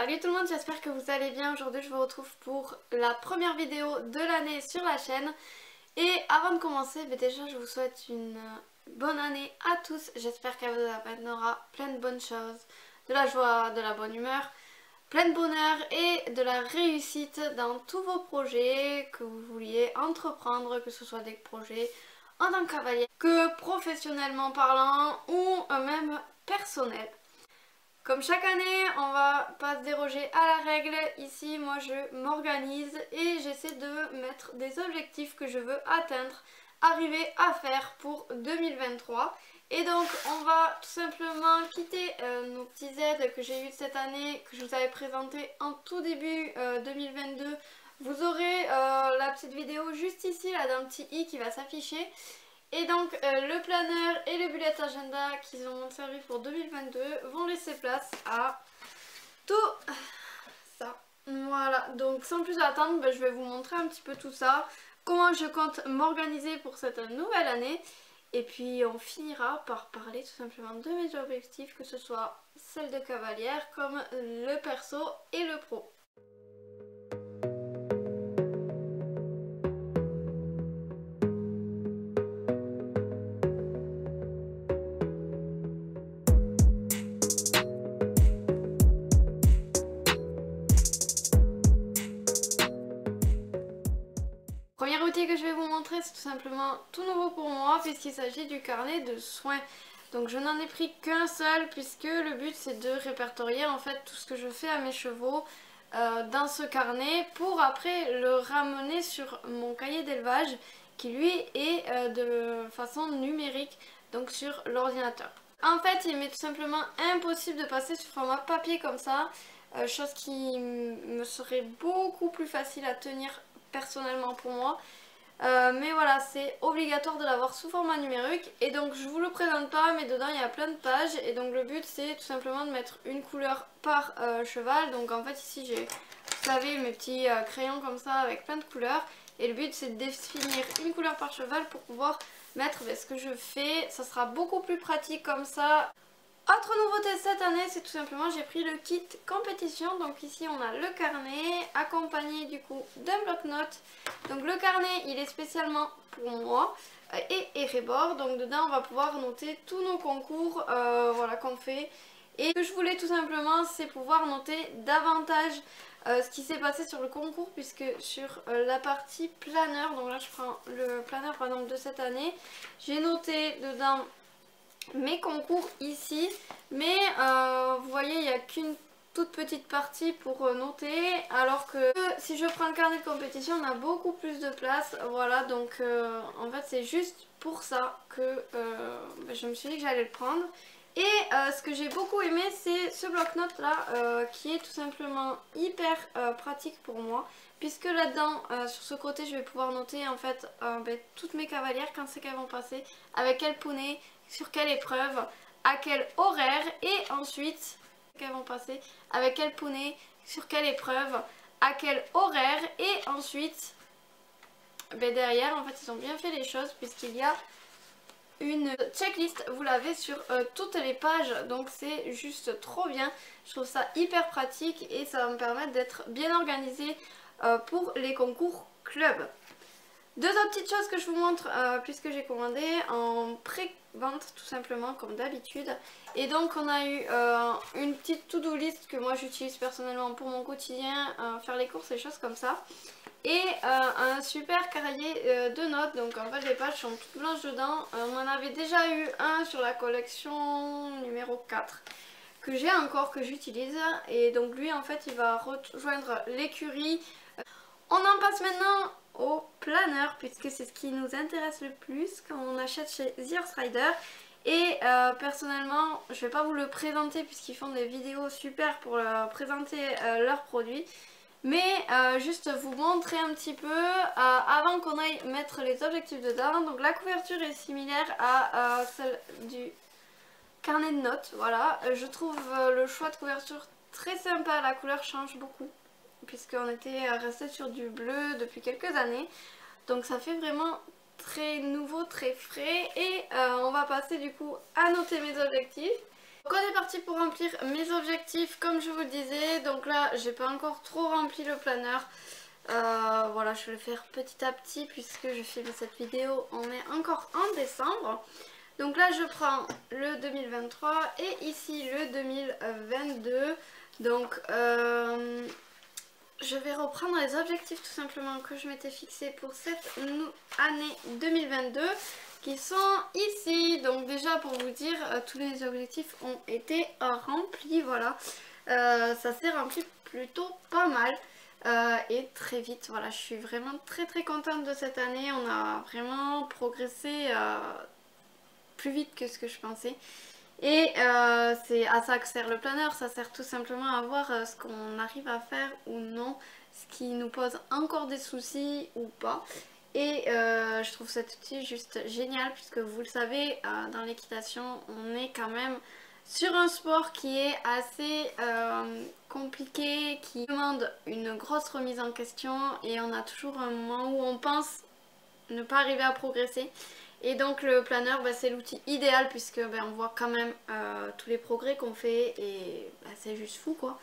Salut tout le monde, j'espère que vous allez bien. Aujourd'hui je vous retrouve pour la première vidéo de l'année sur la chaîne. Et avant de commencer, déjà je vous souhaite une bonne année à tous. J'espère qu'elle vous amènera plein de bonnes choses, de la joie, de la bonne humeur, plein de bonheur et de la réussite dans tous vos projets que vous vouliez entreprendre, que ce soit des projets en tant que cavalier, que professionnellement parlant ou même personnel. Comme chaque année, on va pas se déroger à la règle. Ici, moi je m'organise et j'essaie de mettre des objectifs que je veux atteindre, arriver à faire pour 2023. Et donc, on va tout simplement quitter nos petits aides que j'ai eu cette année, que je vous avais présenté en tout début 2022. Vous aurez la petite vidéo juste ici, là, d'un petit i qui va s'afficher. Et donc le planeur et le bullet agenda qui ont servi pour 2022 vont laisser place à tout ça. Voilà, donc sans plus attendre, je vais vous montrer un petit peu tout ça, comment je compte m'organiser pour cette nouvelle année. Et puis on finira par parler tout simplement de mes objectifs, que ce soit celle de cavalière comme le perso et le pro. Premier outil que je vais vous montrer, c'est tout simplement tout nouveau pour moi puisqu'il s'agit du carnet de soins. Donc je n'en ai pris qu'un seul puisque le but c'est de répertorier en fait tout ce que je fais à mes chevaux dans ce carnet pour après le ramener sur mon cahier d'élevage qui lui est de façon numérique, donc sur l'ordinateur. En fait il m'est tout simplement impossible de passer sur format papier comme ça, chose qui me serait beaucoup plus facile à tenir personnellement pour moi. Mais voilà, c'est obligatoire de l'avoir sous format numérique et donc je vous le présente pas, mais dedans il y a plein de pages et donc le but c'est tout simplement de mettre une couleur par cheval. Donc en fait ici j'ai, vous savez, mes petits crayons comme ça avec plein de couleurs et le but c'est de définir une couleur par cheval pour pouvoir mettre ce que je fais. Ça sera beaucoup plus pratique comme ça. Autre nouveauté cette année, c'est tout simplement j'ai pris le kit compétition. Donc ici on a le carnet accompagné du coup d'un bloc-notes. Donc le carnet il est spécialement pour moi et Erebor. Donc dedans on va pouvoir noter tous nos concours voilà, qu'on fait. Et ce que je voulais tout simplement c'est pouvoir noter davantage ce qui s'est passé sur le concours, puisque sur la partie planeur, donc là je prends le planeur par exemple de cette année, j'ai noté dedans mes concours ici, mais vous voyez il n'y a qu'une toute petite partie pour noter, alors que si je prends le carnet de compétition on a beaucoup plus de place. Voilà, donc en fait c'est juste pour ça que je me suis dit que j'allais le prendre. Et ce que j'ai beaucoup aimé c'est ce bloc-notes là qui est tout simplement hyper pratique pour moi, puisque là-dedans sur ce côté je vais pouvoir noter en fait toutes mes cavalières, quand c'est qu'elles vont passer, avec quel poney, sur quelle épreuve, à quel horaire et ensuite qu'elles vont passer, avec quel poney, sur quelle épreuve, à quel horaire et ensuite derrière en fait ils ont bien fait les choses puisqu'il y a une checklist, vous l'avez sur toutes les pages, donc c'est juste trop bien. Je trouve ça hyper pratique et ça va me permettre d'être bien organisée pour les concours club. Deux autres petites choses que je vous montre puisque j'ai commandé en pré-vente tout simplement comme d'habitude. Et donc on a eu une petite to-do list que moi j'utilise personnellement pour mon quotidien, faire les courses et choses comme ça. Et un super cahier de notes, donc en fait les pages sont toutes blanches dedans. On en avait déjà eu un sur la collection numéro 4 que j'ai encore, que j'utilise. Et donc lui en fait il va rejoindre l'écurie. On en passe maintenant au planeur puisque c'est ce qui nous intéresse le plus quand on achète chez The Horse Rider. Et personnellement je vais pas vous le présenter puisqu'ils font des vidéos super pour présenter leurs produits, mais juste vous montrer un petit peu avant qu'on aille mettre les objectifs dedans. Donc la couverture est similaire à celle du carnet de notes, voilà. Je trouve le choix de couverture très sympa, la couleur change beaucoup puisqu'on était resté sur du bleu depuis quelques années, donc ça fait vraiment très nouveau, très frais. Et on va passer du coup à noter mes objectifs. Donc on est parti pour remplir mes objectifs comme je vous le disais. Donc là là j'ai pas encore trop rempli le planeur. Voilà, je vais le faire petit à petit puisque je filme cette vidéo, on est encore en décembre. Donc là je prends le 2023 et ici le 2022. Donc je vais reprendre les objectifs tout simplement que je m'étais fixé pour cette année 2022 qui sont ici. Donc déjà pour vous dire, tous les objectifs ont été remplis, voilà. Ça s'est rempli plutôt pas mal et très vite. Voilà, je suis vraiment très contente de cette année. On a vraiment progressé plus vite que ce que je pensais. Et c'est à ça que sert le planeur, ça sert tout simplement à voir ce qu'on arrive à faire ou non, ce qui nous pose encore des soucis ou pas. Et je trouve cet outil juste génial puisque vous le savez, dans l'équitation on est quand même sur un sport qui est assez compliqué, qui demande une grosse remise en question et on a toujours un moment où on pense ne pas arriver à progresser. Et donc le planeur, c'est l'outil idéal puisque on voit quand même tous les progrès qu'on fait et c'est juste fou quoi.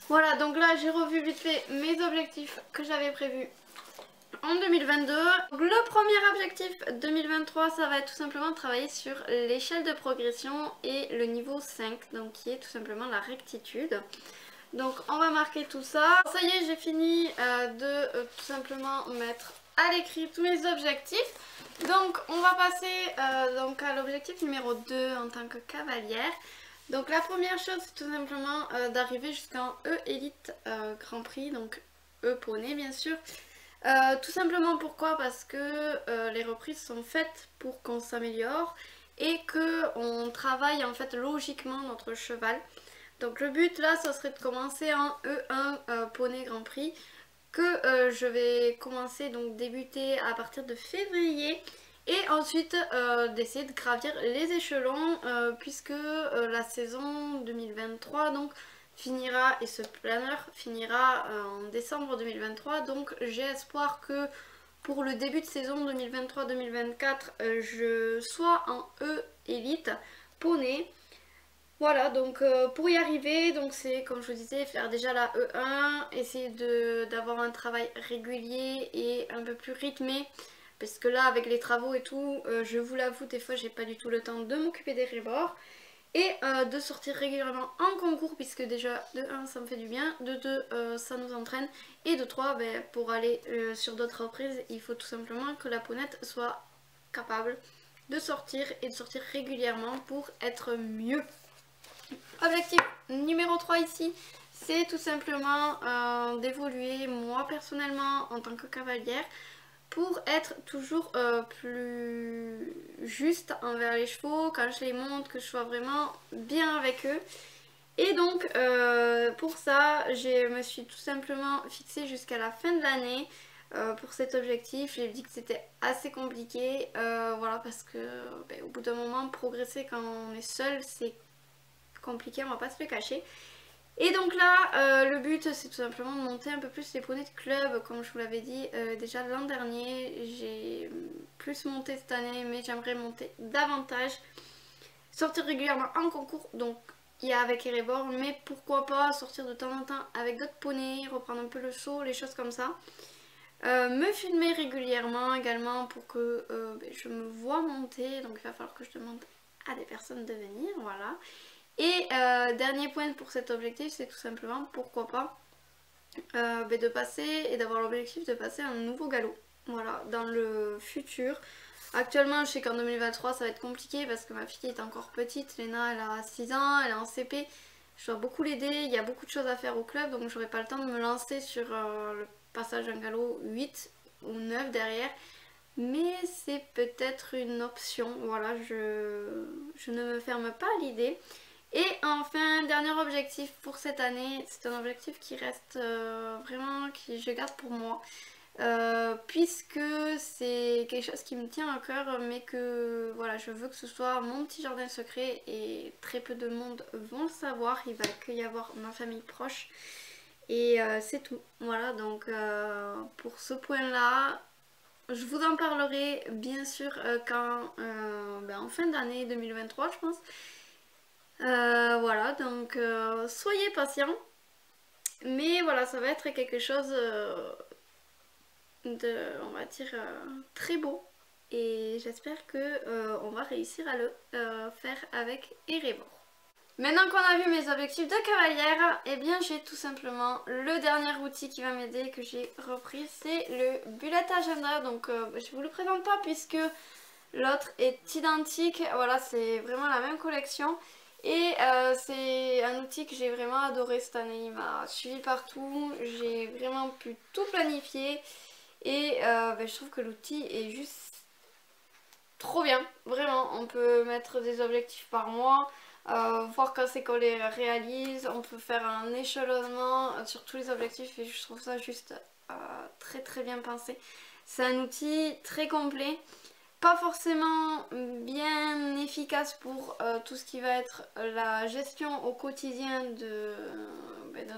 Voilà, donc là j'ai revu vite fait mes objectifs que j'avais prévus en 2022. Donc, le premier objectif 2023, ça va être tout simplement de travailler sur l'échelle de progression et le niveau 5, donc qui est tout simplement la rectitude. Donc on va marquer tout ça. Ça y est, j'ai fini de tout simplement mettre à l'écrit tous mes objectifs. Donc on va passer donc à l'objectif numéro 2 en tant que cavalière. Donc la première chose c'est tout simplement d'arriver jusqu'en E-Elite Grand Prix, donc E-Poney bien sûr. Tout simplement pourquoi? Parce que les reprises sont faites pour qu'on s'améliore et qu'on travaille en fait logiquement notre cheval. Donc le but là ce serait de commencer en E1 Poney Grand Prix que je vais commencer donc débuter à partir de février et ensuite d'essayer de gravir les échelons puisque la saison 2023 donc finira et ce planeur finira en décembre 2023, donc j'ai espoir que pour le début de saison 2023-2024 je sois en E-Elite Poney. Voilà, donc pour y arriver, donc c'est comme je vous disais, faire déjà la E1, essayer d'avoir un travail régulier et un peu plus rythmé, parce que là avec les travaux et tout, je vous l'avoue, des fois j'ai pas du tout le temps de m'occuper des rebords, et de sortir régulièrement en concours, puisque déjà de 1 ça me fait du bien, de 2 ça nous entraîne, et de 3 pour aller sur d'autres reprises, il faut tout simplement que la ponette soit capable de sortir et de sortir régulièrement pour être mieux. Objectif numéro 3 ici, c'est tout simplement d'évoluer moi personnellement en tant que cavalière pour être toujours plus juste envers les chevaux quand je les monte, que je sois vraiment bien avec eux. Et donc pour ça, je me suis tout simplement fixée jusqu'à la fin de l'année pour cet objectif. J'ai dit que c'était assez compliqué, voilà, parce que au bout d'un moment, progresser quand on est seul, c'est compliqué, on va pas se le cacher. Et donc là le but c'est tout simplement de monter un peu plus les poneys de club, comme je vous l'avais dit déjà l'an dernier. J'ai plus monté cette année mais j'aimerais monter davantage, sortir régulièrement en concours, donc il y a avec Erebor, mais pourquoi pas sortir de temps en temps avec d'autres poneys, reprendre un peu le saut, les choses comme ça. Me filmer régulièrement également pour que je me vois monter, donc il va falloir que je demande à des personnes de venir, voilà. Et dernier point pour cet objectif, c'est tout simplement pourquoi pas de passer et d'avoir l'objectif de passer un nouveau galop, voilà, dans le futur. Actuellement je sais qu'en 2023 ça va être compliqué parce que ma fille est encore petite, Léna elle a 6 ans, elle est en CP, je dois beaucoup l'aider, il y a beaucoup de choses à faire au club, donc j'aurai pas le temps de me lancer sur le passage d'un galop 8 ou 9 derrière. Mais c'est peut-être une option, voilà, je ne me ferme pas à l'idée. Et enfin, dernier objectif pour cette année, c'est un objectif qui reste vraiment, que je garde pour moi. Puisque c'est quelque chose qui me tient à cœur, mais que voilà, je veux que ce soit mon petit jardin secret et très peu de monde vont le savoir. Il va que y avoir ma famille proche et c'est tout. Voilà, donc pour ce point là, je vous en parlerai bien sûr quand en fin d'année 2023 je pense. Voilà, donc soyez patients. Mais voilà, ça va être quelque chose de, on va dire, très beau. Et j'espère que on va réussir à le faire avec Erebor. Maintenant qu'on a vu mes objectifs de cavalière, eh bien j'ai tout simplement le dernier outil qui va m'aider que j'ai repris, c'est le bullet agenda. Donc je vous le présente pas puisque l'autre est identique. Voilà, c'est vraiment la même collection. Et c'est un outil que j'ai vraiment adoré cette année. Il m'a suivi partout, j'ai vraiment pu tout planifier. Et je trouve que l'outil est juste trop bien, vraiment. On peut mettre des objectifs par mois, voir quand c'est qu'on les réalise. On peut faire un échelonnement sur tous les objectifs et je trouve ça juste très très bien pensé. C'est un outil très complet, pas forcément bien efficace pour tout ce qui va être la gestion au quotidien de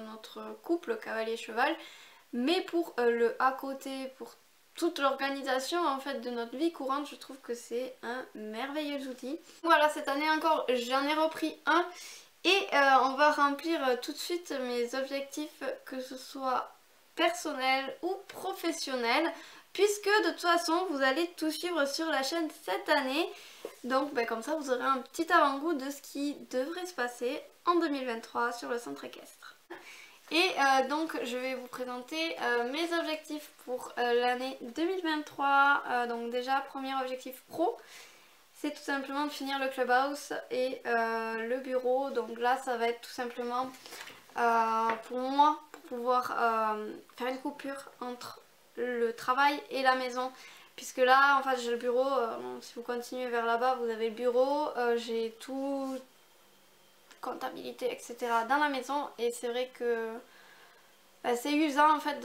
notre couple cavalier-cheval, mais pour le à côté, pour toute l'organisation en fait de notre vie courante, je trouve que c'est un merveilleux outil. Voilà, cette année encore j'en ai repris un et on va remplir tout de suite mes objectifs, que ce soit personnel ou professionnel, puisque de toute façon vous allez tout suivre sur la chaîne cette année. Donc comme ça vous aurez un petit avant-goût de ce qui devrait se passer en 2023 sur le centre équestre. Et donc je vais vous présenter mes objectifs pour l'année 2023. Donc déjà, premier objectif pro, c'est tout simplement de finir le clubhouse et le bureau. Donc là ça va être tout simplement pour moi, pour pouvoir faire une coupure entre le travail et la maison. Puisque là en fait j'ai le bureau, si vous continuez vers là-bas vous avez le bureau, j'ai tout, comptabilité etc. dans la maison et c'est vrai que c'est usant en fait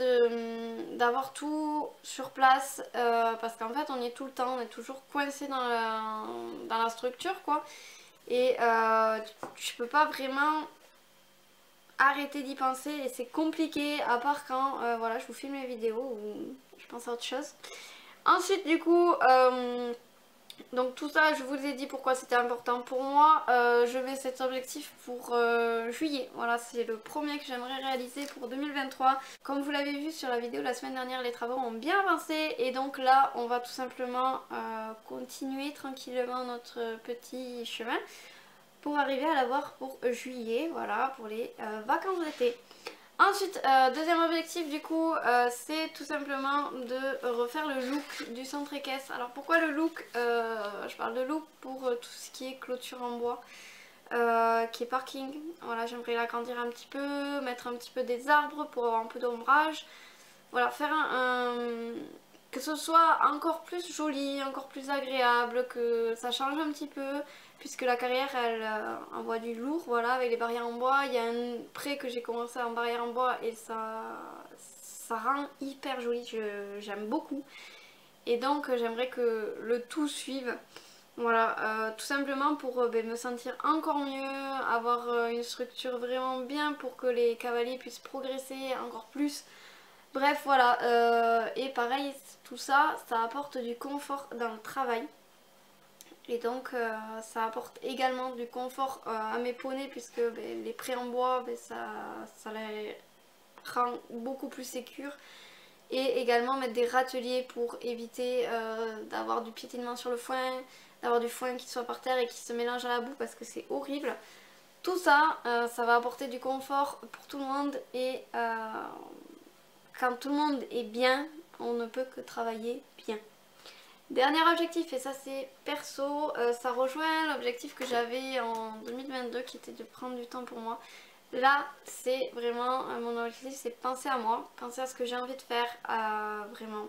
d'avoir tout sur place parce qu'en fait on est tout le temps, on est toujours coincé dans la structure quoi. Et je peux pas vraiment arrêter d'y penser et c'est compliqué à part quand voilà, je vous filme mes vidéos ou je pense à autre chose. Ensuite du coup donc tout ça, je vous ai dit pourquoi c'était important pour moi. Je mets cet objectif pour juillet. Voilà, c'est le premier que j'aimerais réaliser pour 2023. Comme vous l'avez vu sur la vidéo la semaine dernière, les travaux ont bien avancé. Et donc là, on va tout simplement continuer tranquillement notre petit chemin pour arriver à l'avoir pour juillet. Voilà, pour les vacances d'été. Ensuite, deuxième objectif du coup, c'est tout simplement de refaire le look du centre équestre. Alors pourquoi le look? Je parle de look pour tout ce qui est clôture en bois, qui est parking. Voilà, j'aimerais l'agrandir un petit peu, mettre un petit peu des arbres pour avoir un peu d'ombrage. Voilà, faire que ce soit encore plus joli, encore plus agréable, que ça change un petit peu, puisque la carrière elle envoie du lourd, voilà, avec les barrières en bois. Il y a un pré que j'ai commencé en barrière en bois et ça rend hyper joli, j'aime beaucoup. Et donc j'aimerais que le tout suive. Voilà, tout simplement pour me sentir encore mieux, avoir une structure vraiment bien pour que les cavaliers puissent progresser encore plus. Bref, voilà, et pareil, tout ça, ça apporte du confort dans le travail. Et donc, ça apporte également du confort à mes poneys, puisque les prés en bois, ça les rend beaucoup plus sécures. Et également mettre des râteliers pour éviter d'avoir du piétinement sur le foin, d'avoir du foin qui soit par terre et qui se mélange à la boue, parce que c'est horrible. Tout ça, ça va apporter du confort pour tout le monde et quand tout le monde est bien, on ne peut que travailler bien. Dernier objectif, et ça c'est perso, ça rejoint l'objectif que j'avais en 2022 qui était de prendre du temps pour moi. Là, c'est vraiment mon objectif, c'est penser à moi, penser à ce que j'ai envie de faire vraiment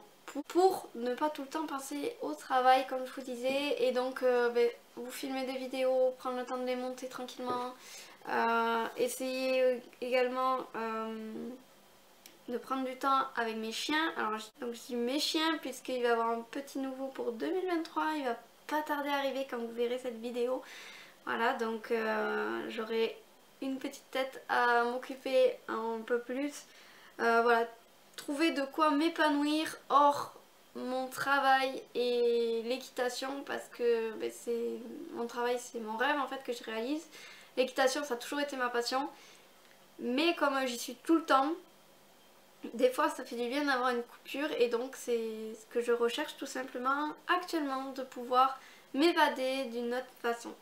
pour ne pas tout le temps penser au travail comme je vous disais. Et donc vous filmer des vidéos, prendre le temps de les monter tranquillement, essayer également de prendre du temps avec mes chiens. Alors donc je dis mes chiens puisqu'il va y avoir un petit nouveau pour 2023, il va pas tarder à arriver quand vous verrez cette vidéo. Voilà, donc j'aurai une petite tête à m'occuper un peu plus. Voilà, trouver de quoi m'épanouir hors mon travail et l'équitation, parce que mon travail c'est mon rêve en fait que je réalise. L'équitation ça a toujours été ma passion. mais comme j'y suis tout le temps, des fois ça fait du bien d'avoir une coupure et donc c'est ce que je recherche tout simplement actuellement, de pouvoir m'évader d'une autre façon.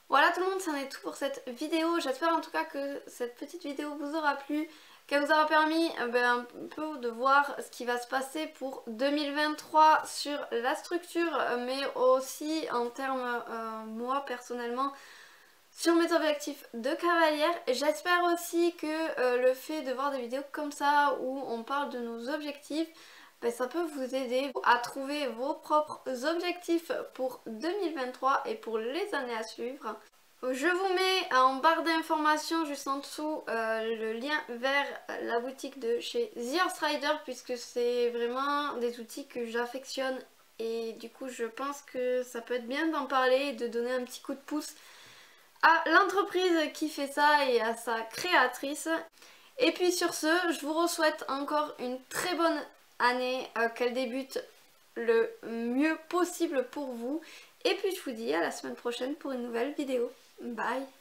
Voilà tout le monde, c'en est tout pour cette vidéo. J'espère en tout cas que cette petite vidéo vous aura plu, qu'elle vous aura permis un peu de voir ce qui va se passer pour 2023 sur la structure, mais aussi en termes, moi personnellement, sur mes objectifs de cavalière. J'espère aussi que le fait de voir des vidéos comme ça où on parle de nos objectifs, ça peut vous aider à trouver vos propres objectifs pour 2023 et pour les années à suivre. Je vous mets en barre d'informations juste en dessous le lien vers la boutique de chez The Horse Rider, puisque c'est vraiment des outils que j'affectionne et du coup je pense que ça peut être bien d'en parler et de donner un petit coup de pouce à l'entreprise qui fait ça et à sa créatrice. Et puis sur ce, je vous souhaite encore une très bonne année, qu'elle débute le mieux possible pour vous. Et puis je vous dis à la semaine prochaine pour une nouvelle vidéo. Bye!